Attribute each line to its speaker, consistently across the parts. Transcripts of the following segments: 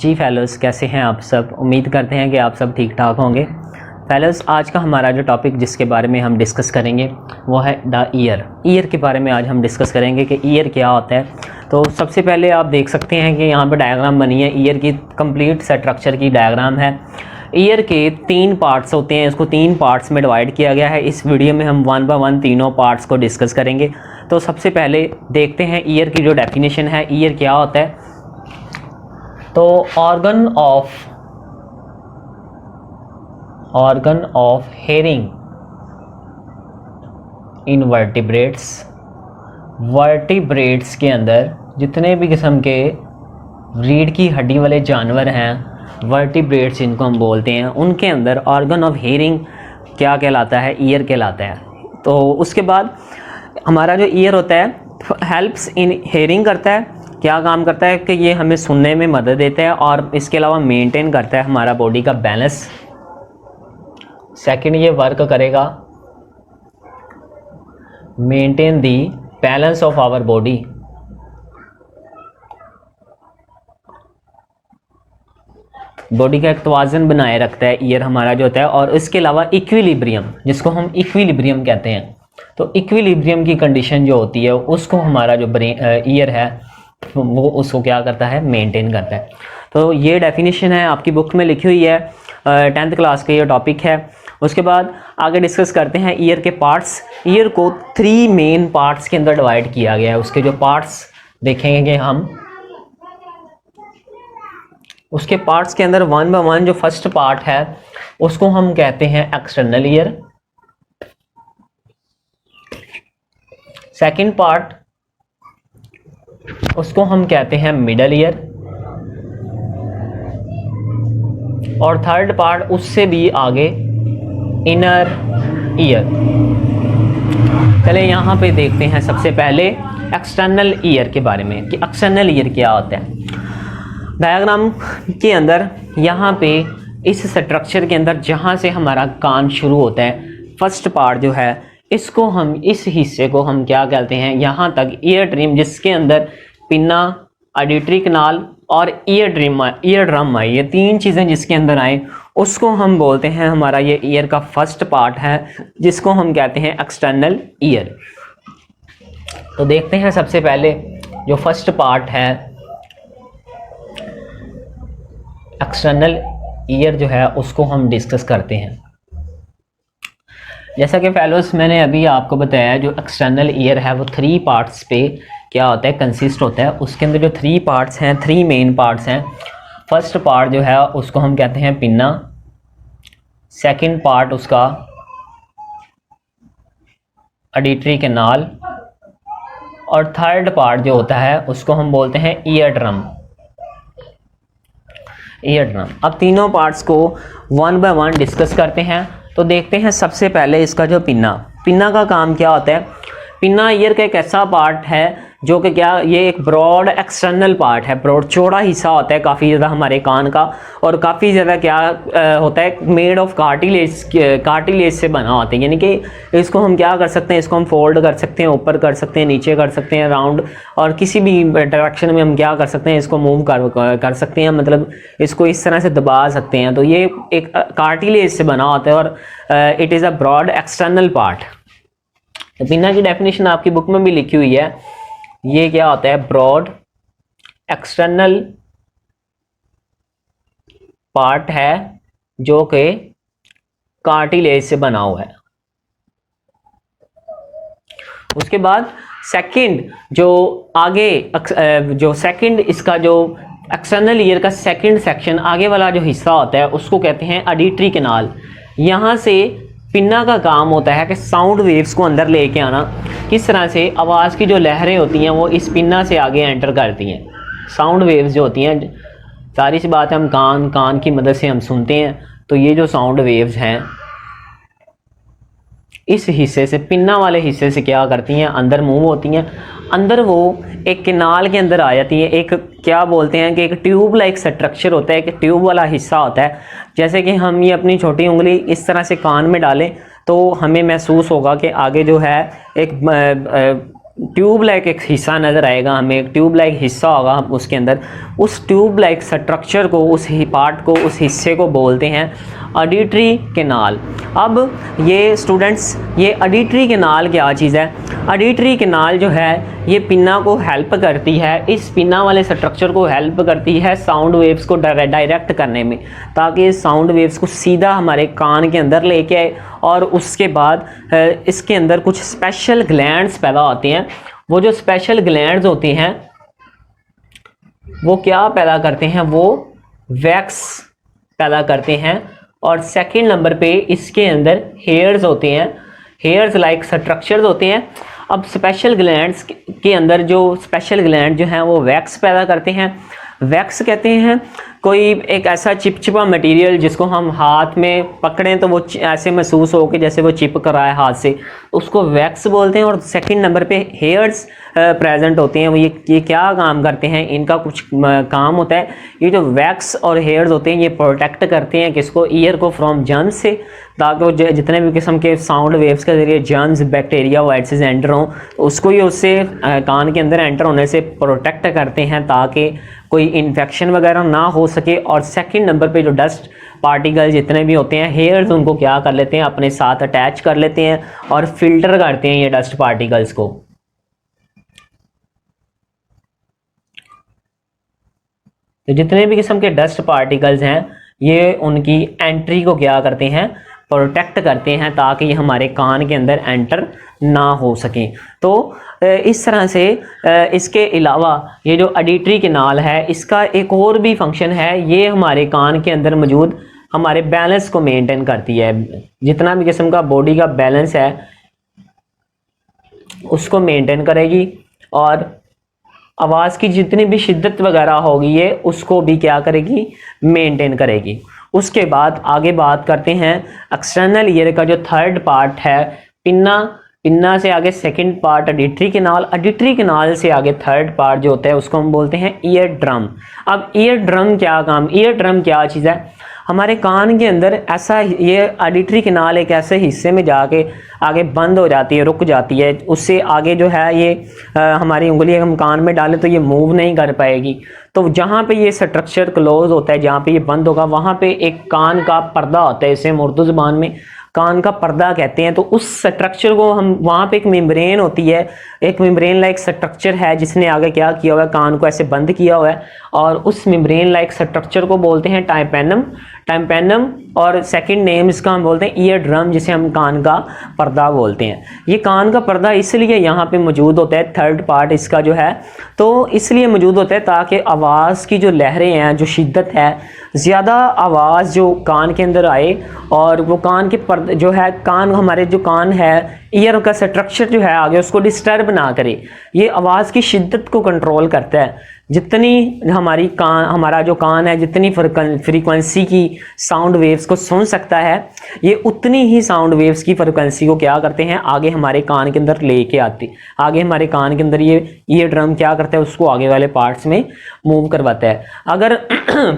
Speaker 1: जी fellows, कैसे हैं आप सब। उम्मीद करते हैं कि आप सब ठीक ठाक होंगे। फेलोज़, आज का हमारा जो टॉपिक जिसके बारे में हम डिस्कस करेंगे वो है द ईयर के बारे में आज हम डिस्कस करेंगे कि ईयर क्या होता है। तो सबसे पहले आप देख सकते हैं कि यहाँ पर डायग्राम बनी है, ईयर की कंप्लीट स्ट्रक्चर की डायग्राम है। ईयर के 3 पार्ट्स होते हैं, इसको 3 पार्ट्स में डिवाइड किया गया है। इस वीडियो में हम 1 बाय 1 तीनों पार्ट्स को डिस्कस करेंगे। तो सबसे पहले देखते हैं ईयर की जो डेफिनेशन है, ईयर क्या होता है। तो organ of hearing in vertebrates के अंदर जितने भी किस्म के रीढ़ की हड्डी वाले जानवर हैं, वर्टिब्रेट्स इनको हम बोलते हैं, उनके अंदर ऑर्गन ऑफ हेयरिंग क्या कहलाता है, ईयर कहलाता है। तो उसके बाद हमारा जो ईयर होता है हेल्प्स इन हेयरिंग करता है। क्या काम करता है कि ये हमें सुनने में मदद देता है और इसके अलावा मेंटेन करता है हमारा बॉडी का बैलेंस। सेकंड, ये वर्क करेगा maintain the balance of our body. Body का एक तवाज़ुन बनाए रखता है ईयर हमारा जो होता है। और इसके अलावा इक्विलिब्रियम, जिसको हम इक्विलिब्रियम कहते हैं, तो इक्विलिब्रियम की कंडीशन जो होती है उसको हमारा जो ईयर है वो उसको क्या करता है, मेंटेन करता है। तो ये डेफिनेशन है, आपकी बुक में लिखी हुई है, 10th क्लास का ये टॉपिक है। उसके बाद आगे डिस्कस करते हैं ईयर के पार्ट्स। ईयर को 3 मेन पार्ट्स के अंदर डिवाइड किया गया है। उसके जो पार्ट्स देखेंगे हम, उसके पार्ट्स के अंदर 1 बाय 1 जो फर्स्ट पार्ट है उसको हम कहते हैं एक्सटर्नल ईयर। सेकंड पार्ट उसको हम कहते हैं मिडल ईयर। और थर्ड पार्ट उससे भी आगे इनर ईयर। चले यहाँ पे देखते हैं सबसे पहले एक्सटर्नल ईयर के बारे में कि एक्सटर्नल ईयर क्या होता है। डायग्राम के अंदर यहाँ पे इस स्ट्रक्चर के अंदर जहाँ से हमारा कान शुरू होता है, फर्स्ट पार्ट जो है इसको हम, इस हिस्से को हम क्या कहते हैं, यहाँ तक ईयर ड्रम, जिसके अंदर पिन्ना, ऑडिटरी कनाल और ईयर ड्रम आए, ये 3 चीज़ें जिसके अंदर आए उसको हम बोलते हैं, हमारा ये ईयर का फर्स्ट पार्ट है जिसको हम कहते हैं एक्सटर्नल ईयर। तो देखते हैं सबसे पहले जो फर्स्ट पार्ट है एक्सटर्नल ईयर जो है उसको हम डिस्कस करते हैं। जैसा कि फेलोज़ मैंने अभी आपको बताया, जो एक्सटर्नल ईयर है वो 3 पार्ट्स पे क्या होता है, कंसिस्ट होता है। उसके अंदर जो 3 पार्ट्स हैं, 3 मेन पार्ट्स हैं। फर्स्ट पार्ट जो है उसको हम कहते हैं पिन्ना, सेकंड पार्ट उसका ऑडिटरी कैनाल, और थर्ड पार्ट जो होता है उसको हम बोलते हैं ईयर ड्रम। अब तीनों पार्ट्स को 1 बाय 1 डिस्कस करते हैं। तो देखते हैं सबसे पहले इसका जो पिन्ना का काम क्या होता है। पिन्ना ईयर का एक ऐसा पार्ट है जो कि क्या, ये एक ब्रॉड एक्सटर्नल पार्ट है, ब्रॉड चौड़ा हिस्सा होता है काफ़ी ज़्यादा हमारे कान का, और काफ़ी ज़्यादा क्या होता है, मेड ऑफ कार्टिलेज से बना होता है। यानी कि इसको हम क्या कर सकते हैं, इसको हम फोल्ड कर सकते हैं, ऊपर कर सकते हैं, नीचे कर सकते हैं, राउंड, और किसी भी डायरेक्शन में हम क्या कर सकते हैं, इसको मूव कर सकते हैं, मतलब इसको इस तरह से दबा सकते हैं। तो ये एक कार्टिलेज से बना होता है और it is a broad external part. तो पिन्ना की डेफिनेशन आपकी बुक में भी लिखी हुई है। ये क्या होता है, ब्रॉड एक्सटर्नल पार्ट है जो कि कार्टिलेज से बना हुआ है। उसके बाद सेकंड जो आगे जो सेकंड इसका जो एक्सटर्नल ईयर का सेकंड सेक्शन, आगे वाला जो हिस्सा होता है उसको कहते हैं ऑडिटरी कैनाल। यहाँ से पिन्ना का काम होता है कि साउंड वेव्स को अंदर लेके आना। किस तरह से आवाज़ की जो लहरें होती हैं वो इस पिन्ना से आगे एंटर करती हैं। साउंड वेव्स जो होती हैं, सारी सी बात है, हम कान की मदद से हम सुनते हैं। तो ये जो साउंड वेव्स हैं इस हिस्से से, पिन्ना वाले हिस्से से क्या करती हैं, अंदर मूव होती हैं। अंदर वो एक कैनाल के अंदर आ जाती है। एक क्या बोलते हैं कि एक ट्यूब लाइक स्ट्रक्चर होता है, एक ट्यूब वाला हिस्सा होता है। जैसे कि हम ये अपनी छोटी उंगली इस तरह से कान में डालें तो हमें महसूस होगा कि आगे जो है एक ट्यूब लाइक एक हिस्सा नज़र आएगा हमें, एक ट्यूब लाइक हिस्सा होगा उसके अंदर, उस ट्यूब लाइक स्ट्रक्चर को, उस पार्ट को, उस हिस्से को बोलते हैं ऑडिटरी कैनाल। अब ये स्टूडेंट्स, ये ऑडिटरी कैनाल क्या चीज़ है? ऑडिटरी कैनाल जो है ये पिन्ना को हेल्प करती है, इस पिन्ना वाले स्ट्रक्चर को हेल्प करती है साउंड वेव्स को डायरेक्ट करने में, ताकि साउंड वेव्स को सीधा हमारे कान के अंदर लेके आए। और उसके बाद इसके अंदर कुछ स्पेशल ग्लैंड्स पैदा होते हैं। वो जो स्पेशल ग्लैंड्स होते हैं वो क्या पैदा करते हैं? वो वैक्स पैदा करते हैं। और सेकंड नंबर पे इसके अंदर हेयर्स होते हैं, हेयर्स लाइक स्ट्रक्चर्स होते हैं। अब स्पेशल ग्लैंड्स के अंदर जो स्पेशल ग्लैंड जो हैं वो वैक्स पैदा करते हैं। वैक्स कहते हैं कोई एक ऐसा चिपचिपा मटेरियल जिसको हम हाथ में पकड़ें तो वो ऐसे महसूस हो कि जैसे वो चिपक रहा है हाथ से, उसको वैक्स बोलते हैं। और सेकंड नंबर पे हेयर्स प्रेजेंट होते हैं। वो ये क्या काम करते हैं? इनका कुछ काम होता है, ये जो वैक्स और हेयर्स होते हैं ये प्रोटेक्ट करते हैं किसको? ईयर को फ्रॉम जर्म्स से, ताकि वो जितने भी किस्म के साउंड वेव्स के जरिए जर्म्स, बैक्टीरिया, वायरसेस एंटर हों उसको ही उससे कान के अंदर एंटर होने से प्रोटेक्ट करते हैं ताकि कोई इन्फेक्शन वगैरह ना हो सके। और सेकंड नंबर पे जो डस्ट पार्टिकल जितने भी होते हैं, हेयर्स उनको क्या कर लेते हैं? अपने साथ अटैच कर लेते हैं और फिल्टर करते हैं ये डस्ट पार्टिकल्स को। तो जितने भी किस्म के डस्ट पार्टिकल्स हैं ये उनकी एंट्री को क्या करते हैं? प्रोटेक्ट करते हैं ताकि ये हमारे कान के अंदर एंटर ना हो सके। तो इस तरह से इसके अलावा ये जो ऑडिटरी कैनाल है इसका एक और भी फंक्शन है, ये हमारे कान के अंदर मौजूद हमारे बैलेंस को मेंटेन करती है। जितना भी किस्म का बॉडी का बैलेंस है उसको मेंटेन करेगी और आवाज़ की जितनी भी शिद्दत वगैरह होगी ये उसको भी क्या करेगी? मेंटेन करेगी। उसके बाद आगे बात करते हैं एक्सटर्नल ईयर का जो थर्ड पार्ट है, पिन्ना। पिन्ना से आगे second part auditory canal, auditory canal से आगे थर्ड पार्ट जो होता है उसको हम बोलते हैं ईयर ड्रम। अब ईयर ड्रम क्या काम? ईयर ड्रम क्या चीज़ है? हमारे कान के अंदर ऐसा, ये ऑडिटरी कैनाल एक ऐसे हिस्से में जाके आगे बंद हो जाती है, रुक जाती है। उससे आगे जो है ये हमारी उंगली हम कान में डालें तो ये मूव नहीं कर पाएगी। तो जहाँ पे ये स्ट्रक्चर क्लोज होता है, जहाँ पे ये बंद होगा, वहाँ पे एक कान का पर्दा होता है, इसे हम उर्दू ज़बान में कान का पर्दा कहते हैं। तो उस स्ट्रक्चर को हम, वहाँ पे एक मेम्ब्रेन होती है, एक मेम्ब्रेन लाइक स्ट्रक्चर है जिसने आगे क्या किया हुआ है? कान को ऐसे बंद किया हुआ है और उस मेम्ब्रेन लाइक स्ट्रक्चर को बोलते हैं टाइम्पैनम। टाइम्पैनम और सेकंड नेम इसका हम बोलते हैं ईयर ड्रम, जिसे हम कान का पर्दा बोलते हैं। ये कान का पर्दा इसलिए यहाँ पे मौजूद होता है, थर्ड पार्ट इसका जो है, तो इसलिए मौजूद होता है ताकि आवाज़ की जो लहरें हैं, जो शिद्दत है, ज़्यादा आवाज़ जो कान के अंदर आए और वो कान के पर्दे जो है, कान हमारे जो कान है, ईयर का स्ट्रक्चर जो है आगे उसको डिस्टर्ब ना करे। ये आवाज़ की शिद्दत को कंट्रोल करता है। जितनी हमारा जो कान है जितनी फ्रीक्वेंसी की साउंड वेव्स को सुन सकता है, ये उतनी ही साउंड वेव्स की फ्रीक्वेंसी को क्या करते हैं? आगे हमारे कान के अंदर लेके आते, आगे हमारे कान के अंदर ये ईयर ड्रम क्या करता है? उसको आगे वाले पार्ट्स में मूव करवाता है। अगर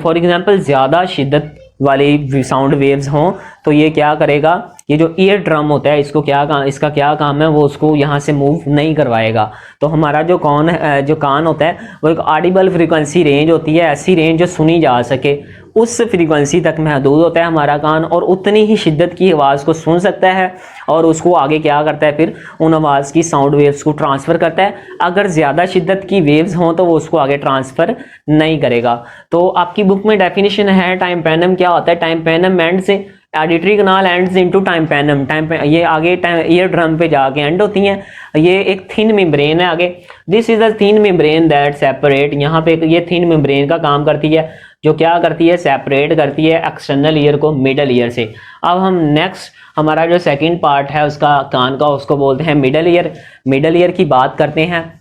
Speaker 1: फॉर एग्जांपल ज़्यादा शिद्दत वाली साउंड वेव्स हों तो ये क्या करेगा? ये जो ईयर ड्रम होता है इसको इसका क्या काम है? वो उसको यहाँ से मूव नहीं करवाएगा। तो हमारा जो कान होता है वो एक ऑडिबल फ्रीक्वेंसी रेंज होती है, ऐसी रेंज जो सुनी जा सके, उस फ्रीक्वेंसी तक महदूद होता है हमारा कान, और उतनी ही शिद्दत की आवाज़ को सुन सकता है और उसको आगे क्या करता है? फिर उन आवाज़ की साउंड वेव्स को ट्रांसफ़र करता है। अगर ज़्यादा शिद्दत की वेव्स हों तो वो उसको आगे ट्रांसफ़र नहीं करेगा। तो आपकी बुक में डेफिनेशन है टाइम्पैनम क्या होता है? टाइम्पैनम एंड से ऑडिटरी कैनाल एंड्स इनटू टाइम्पैनम। ये आगे ईयर ड्रम पे जाके एंड होती हैं। ये एक थिन मेम्ब्रेन है आगे, this is a thin membrane that separate. यहाँ पे ये थिन मेम्ब्रेन का काम करती है, जो क्या करती है? सेपरेट करती है एक्सटर्नल ईयर को मिडल ईयर से। अब हम नेक्स्ट हमारा जो सेकंड पार्ट है उसका कान का, उसको बोलते हैं मिडल ईयर। मिडल ईयर की बात करते हैं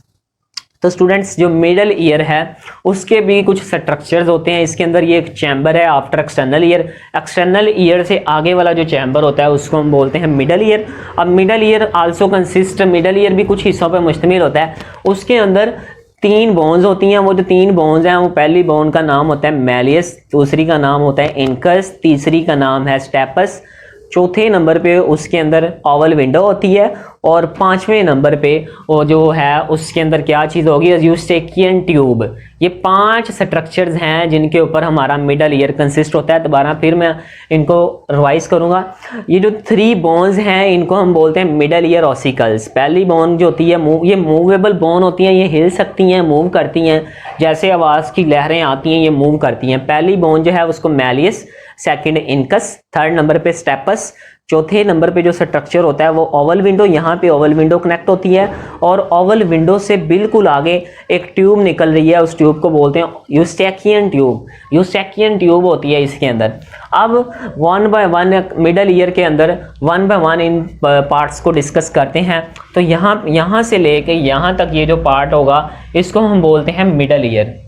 Speaker 1: तो स्टूडेंट्स जो मिडल ईयर है उसके भी कुछ स्ट्रक्चर्स होते हैं। इसके अंदर ये एक चैम्बर है after external ear. External ear से आगे वाला जो चैम्बर होता है उसको हम बोलते हैं मिडल ईयर। अब middle ear also consist, middle ear भी कुछ हिस्सों पर मुश्तमिल होता है। उसके अंदर 3 बोन्स होती हैं। वो जो 3 बोन्स हैं, वो पहली बोन का नाम होता है मैलियस, दूसरी का नाम होता है इनकस, तीसरी का नाम है स्टेपस, चौथे नंबर पे उसके अंदर ओवल विंडो होती है, और पांचवें नंबर पे वो जो है उसके अंदर क्या चीज़ होगी, यूस्टेकियन ट्यूब। ये 5 स्ट्रक्चर्स हैं जिनके ऊपर हमारा मिडल ईयर कंसिस्ट होता है। दोबारा फिर मैं इनको रिवाइज करूंगा। ये जो 3 बोन्स हैं इनको हम बोलते हैं मिडल ईयर ऑसिकल्स। पहली बोन जो होती है ये मूवेबल बोन होती हैं, ये हिल सकती हैं, मूव करती हैं, जैसे आवाज़ की लहरें आती हैं ये मूव करती हैं। पहली बोन जो है उसको malleus, second incus, third number पे स्टेपस, चौथे नंबर पे जो स्ट्रक्चर होता है वो ओवल विंडो। यहाँ पे ओवल विंडो कनेक्ट होती है, और ओवल विंडो से बिल्कुल आगे एक ट्यूब निकल रही है, उस ट्यूब को बोलते हैं यूस्टेकियन ट्यूब। यूस्टेकियन ट्यूब होती है इसके अंदर। अब 1 बाय 1 मिडल ईयर के अंदर 1 बाय 1 इन पार्ट्स को डिस्कस करते हैं। तो यहाँ से लेके यहाँ तक ये जो पार्ट होगा इसको हम बोलते हैं मिडल ईयर।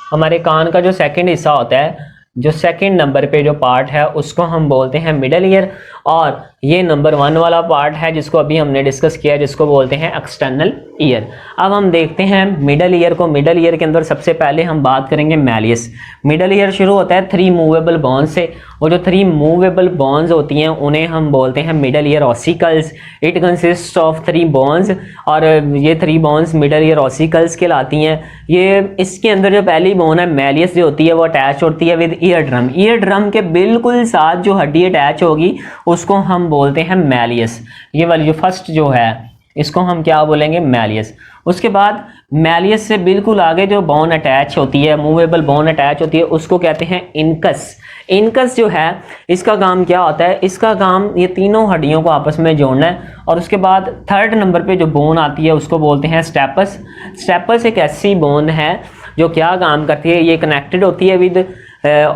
Speaker 1: हमारे कान का जो सेकंड हिस्सा होता है, जो सेकंड नंबर पे जो पार्ट है उसको हम बोलते हैं मिडल ईयर, और ये नंबर 1 वाला पार्ट है जिसको अभी हमने डिस्कस किया जिसको बोलते हैं एक्सटर्नल ईयर। अब हम देखते हैं मिडल ईयर को। मिडल ईयर के अंदर सबसे पहले हम बात करेंगे मैलियस। मिडल ईयर शुरू होता है 3 मूवेबल बोन्स से, और जो 3 मूवेबल बोन्स होती हैं उन्हें हम बोलते हैं middle ear ossicles. It consist of 3 bones, और ये 3 बोन्स मिडल ईयर ऑसिकल्स कहलाती हैं। ये इसके अंदर जो पहली बोन है मैलियस जो होती है वो अटैच होती है with ear drum. Ear drum के बिल्कुल साथ जो हड्डी अटैच होगी उसको हम बोलते हैं मैलियस। ये वाली जो फर्स्ट जो है इसको हम क्या बोलेंगे, मैलियस। उसके बाद मैलियस से बिल्कुल आगे जो बोन अटैच होती है, मूवेबल बोन अटैच होती है, उसको कहते हैं इनकस। इनकस जो है इसका काम क्या होता है, इसका काम ये तीनों हड्डियों को आपस में जोड़ना है। और उसके बाद थर्ड नंबर पे जो बोन आती है उसको बोलते हैं स्टेपस। स्टेपस एक ऐसी बोन है जो क्या काम करती है, ये कनेक्टेड होती है विद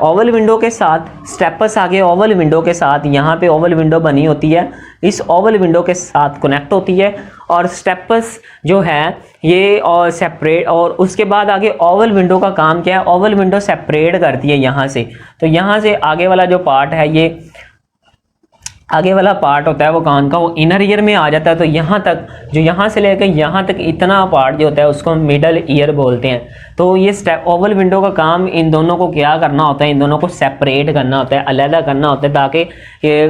Speaker 1: ओवल विंडो के साथ। स्टेपस आगे ओवल विंडो के साथ, यहाँ पे ओवल विंडो बनी होती है, इस ओवल विंडो के साथ कनेक्ट होती है। और स्टेपस जो है ये और सेपरेट, और उसके बाद आगे ओवल विंडो का काम क्या है, ओवल विंडो सेपरेट करती है यहाँ से। तो यहाँ से आगे वाला जो पार्ट है, ये आगे वाला पार्ट होता है वो कान का, वो इनर ईयर में आ जाता है। तो यहाँ तक जो यहाँ से लेकर यहाँ तक इतना पार्ट जो होता है उसको हम मिडल ईयर बोलते हैं। तो ये ओवल विंडो का काम इन दोनों को क्या करना होता है, इन दोनों को सेपरेट करना होता है, अलग करना होता है, ताकि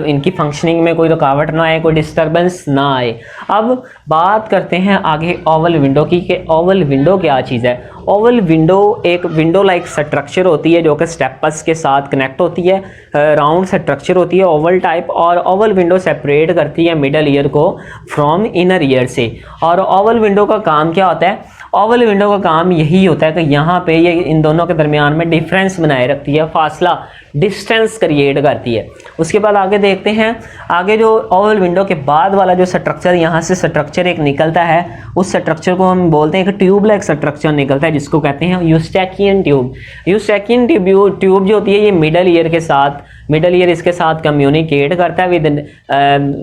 Speaker 1: इनकी फंक्शनिंग में कोई रुकावट ना आए, कोई डिस्टर्बेंस ना आए। अब बात करते हैं आगे ओवल विंडो की, कि ओवल विंडो क्या चीज़ है। ओवल विंडो एक विंडो लाइक स्ट्रक्चर होती है जो कि स्टेपस के साथ कनेक्ट होती है, राउंड स्ट्रक्चर होती है ओवल टाइप, और ओवल विंडो सेपरेट करती है मिडल ईयर को फ्रॉम इनर ईयर से। और ओवल विंडो का काम क्या होता है, ओवल विंडो का काम यही होता है कि यहाँ पे ये इन दोनों के दरमियान में डिफरेंस बनाए रखती है, फासला, डिस्टेंस क्रिएट करती है। उसके बाद आगे देखते हैं, आगे जो ओवल विंडो के बाद वाला जो स्ट्रक्चर, यहाँ से स्ट्रक्चर एक निकलता है, उस स्ट्रक्चर को हम बोलते हैं कि ट्यूब लाइक स्ट्रक्चर निकलता है जिसको कहते हैं यूस्टेकियन ट्यूब। यूस्टेकियन ट्यूब जो होती है ये मिडल ईयर के साथ, मिडल ईयर इसके साथ कम्युनिकेट करता है विद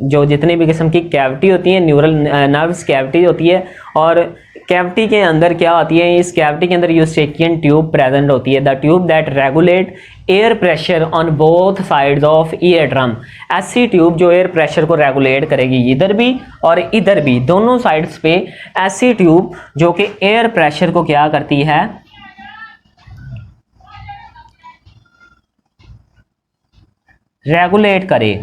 Speaker 1: जो जितनी भी किस्म की कैविटी होती है, न्यूरल नर्व्स कैविटी होती है, और कैविटी के अंदर क्या होती है, इस कैविटी के अंदर यूस्टेकियन ट्यूब प्रेजेंट होती है। The tube that regulate air pressure on both sides of ear drum. ऐसी ट्यूब जो एयर प्रेशर को रेगुलेट करेगी इधर भी और इधर भी, दोनों साइड्स पे ऐसी ट्यूब जो कि एयर प्रेशर को क्या करती है, रेगुलेट करे,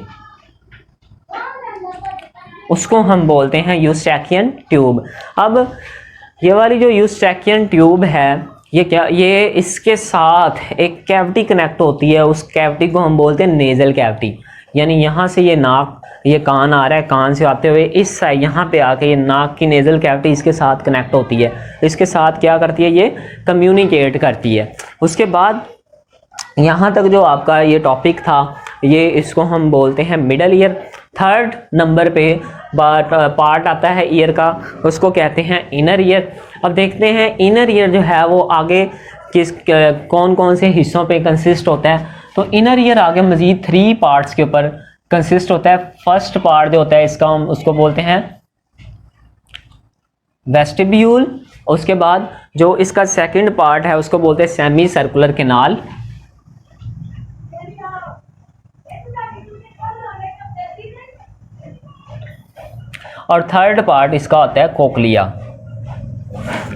Speaker 1: उसको हम बोलते हैं यूस्टेकियन ट्यूब। अब ये वाली जो यूस्टेकियन ट्यूब है ये क्या, ये इसके साथ एक कैविटी कनेक्ट होती है, उस कैविटी को हम बोलते हैं नेजल कैविटी। यानी यहाँ से ये नाक, ये कान आ रहा है, कान से आते हुए इस साइड यहाँ पे आके ये नाक की नेजल कैविटी इसके साथ कनेक्ट होती है, इसके साथ क्या करती है, ये कम्युनिकेट करती है। उसके बाद यहाँ तक जो आपका ये टॉपिक था, ये इसको हम बोलते हैं मिडल ईयर। थर्ड नंबर पे पार्ट आता है ईयर का, उसको कहते हैं इनर ईयर। अब देखते हैं इनर ईयर जो है वो आगे कौन कौन से हिस्सों पे कंसिस्ट होता है। तो इनर ईयर आगे मजीद 3 पार्ट्स के ऊपर कंसिस्ट होता है। फर्स्ट पार्ट जो होता है इसका हम उसको बोलते हैं वेस्टिब्यूल। उसके बाद जो इसका सेकंड पार्ट है उसको बोलते हैं सेमी सर्कुलर कैनाल। और थर्ड पार्ट इसका होता है कोक्लिया।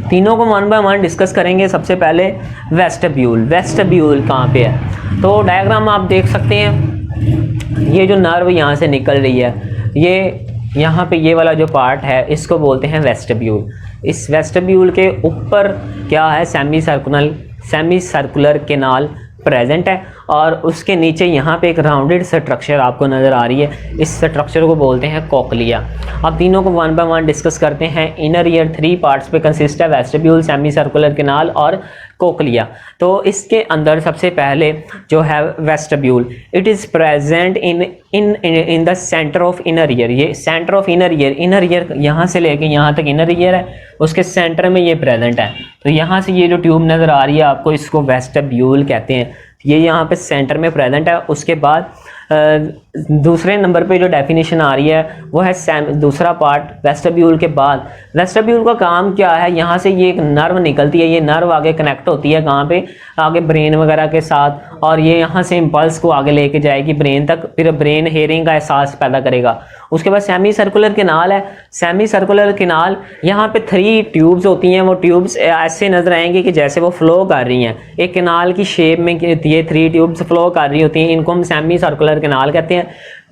Speaker 1: तीनों को वन बाय वन डिस्कस करेंगे। सबसे पहले वेस्टिब्यूल। वेस्टिब्यूल कहाँ पे है? तो डायग्राम आप देख सकते हैं, ये जो नर्व यहाँ से निकल रही है, ये यहाँ पे ये वाला जो पार्ट है इसको बोलते हैं वेस्टिब्यूल। इस वेस्टिब्यूल के ऊपर क्या है? सेमी सर्कुलर केनाल प्रेजेंट है और उसके नीचे यहाँ पे एक राउंडेड स्ट्रक्चर आपको नज़र आ रही है, इस स्ट्रक्चर को बोलते हैं कोक्लिया। अब तीनों को वन बाय वन डिस्कस करते हैं। इनर ईयर 3 पार्ट्स पे कंसिस्ट है, वेस्टिब्यूल, सेमी सर्कुलर केनाल और कोक्लिया। तो इसके अंदर सबसे पहले जो है vestibule, it is present in the centre of inner ear. ये सेंटर ऑफ इनर ईयर यहाँ से लेके यहाँ तक इनर ईयर है, उसके सेंटर में ये प्रेजेंट है। तो यहाँ से ये जो ट्यूब नज़र आ रही है आपको, इसको वेस्टिब्यूल कहते हैं। ये यहाँ पे सेंटर में प्रेजेंट है। उसके बाद दूसरे नंबर पे जो डेफिनेशन आ रही है वो है दूसरा पार्ट वेस्टिब्यूल के बाद। वेस्टिब्यूल का काम क्या है? यहाँ से ये एक नर्व निकलती है, ये नर्व आगे कनेक्ट होती है कहाँ पे? आगे ब्रेन वगैरह के साथ, और ये यहाँ से इम्पल्स को आगे लेके जाएगी ब्रेन तक, फिर ब्रेन हेयरिंग का एहसास पैदा करेगा। उसके बाद सेमी सर्कुलर केनाल है। सेमी सर्कुलर केनाल, यहाँ पे 3 ट्यूब्स होती हैं। वो ट्यूब्स ऐसे नजर आएंगी कि जैसे वो फ्लो कर रही हैं, एक केनाल की शेप में ये 3 ट्यूब्स फ्लो कर रही होती हैं। इनको हम सेमी सर्कुलर केनाल कहते हैं।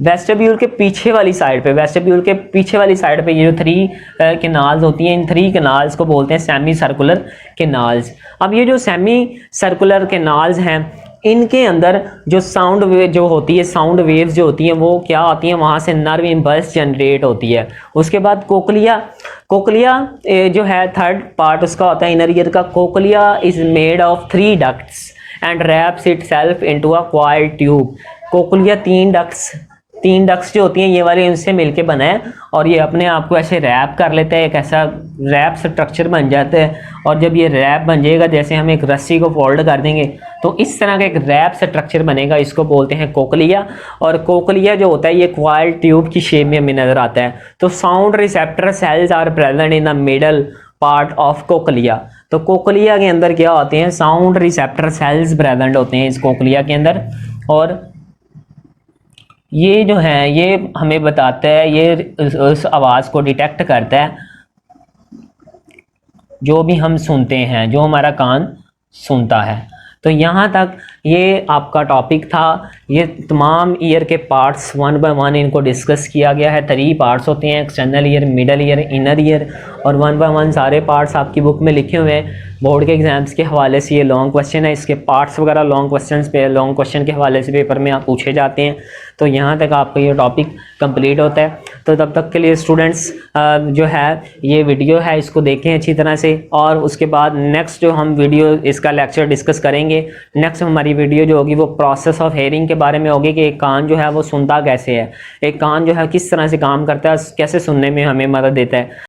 Speaker 1: वेस्टिब्यूल के पीछे वाली साइड पे ये जो 3 केनाल्स होती हैं, इन 3 केनाल्स को बोलते हैं सेमी सर्कुलर केनाल्स। अब ये जो सेमी सर्कुलर केनाल्स हैं, इनके अंदर जो साउंड वेव जो होती है, साउंड वेव्स जो होती हैं वो क्या होती हैं? वहाँ से नर्व इम्पल्स जनरेट होती है। उसके बाद कोक्लिया जो है थर्ड पार्ट उसका होता है इनर ईयर का। Cochlea is made of 3 ducts and wraps itself into a coil tube. Cochlea 3 ducts जो होती हैं ये वाले, इनसे मिलके बना है और ये अपने आप को ऐसे रैप कर लेता है, एक ऐसा रैप स्ट्रक्चर बन जाता है। और जब ये रैप बन जाएगा, जैसे हम एक रस्सी को फोल्ड कर देंगे तो इस तरह का एक रैप स्ट्रक्चर बनेगा, इसको बोलते हैं कोक्लिया। और कोक्लिया जो होता है ये क्वाइल ट्यूब की शेप में हमें नजर आता है। तो sound receptor cells are present in the middle part of cochlea. तो कोक्लिया के अंदर क्या होते हैं? साउंड रिसेप्टर सेल्स प्रेजेंट होते हैं इस कोक्लिया के अंदर। और ये जो है ये हमें बताता है, ये उस आवाज़ को डिटेक्ट करता है जो भी हम सुनते हैं, जो हमारा कान सुनता है। तो यहाँ तक ये आपका टॉपिक था। ये तमाम ईयर के पार्ट्स वन बाय वन इनको डिस्कस किया गया है। 3 पार्ट्स होते हैं, external ear, middle ear, inner ear, और वन बाय वन सारे पार्ट्स आपकी बुक में लिखे हुए हैं। बोर्ड के एग्जाम्स के हवाले से ये लॉन्ग क्वेश्चन है, इसके पार्ट्स वगैरह लॉन्ग क्वेश्चन के हवाले से पेपर में आप पूछे जाते हैं। तो यहाँ तक आपका ये टॉपिक कंप्लीट होता है। तो तब तक के लिए स्टूडेंट्स जो है ये वीडियो है इसको देखें अच्छी तरह से, और उसके बाद नेक्स्ट जो हम वीडियो इसका लेक्चर डिस्कस करेंगे, नेक्स्ट हमारी वीडियो जो होगी वो प्रोसेस ऑफ हेयरिंग के बारे में होगी कि एक कान जो है वो सुनता कैसे है, एक कान जो है किस तरह से काम करता है, कैसे सुनने में हमें मदद देता है।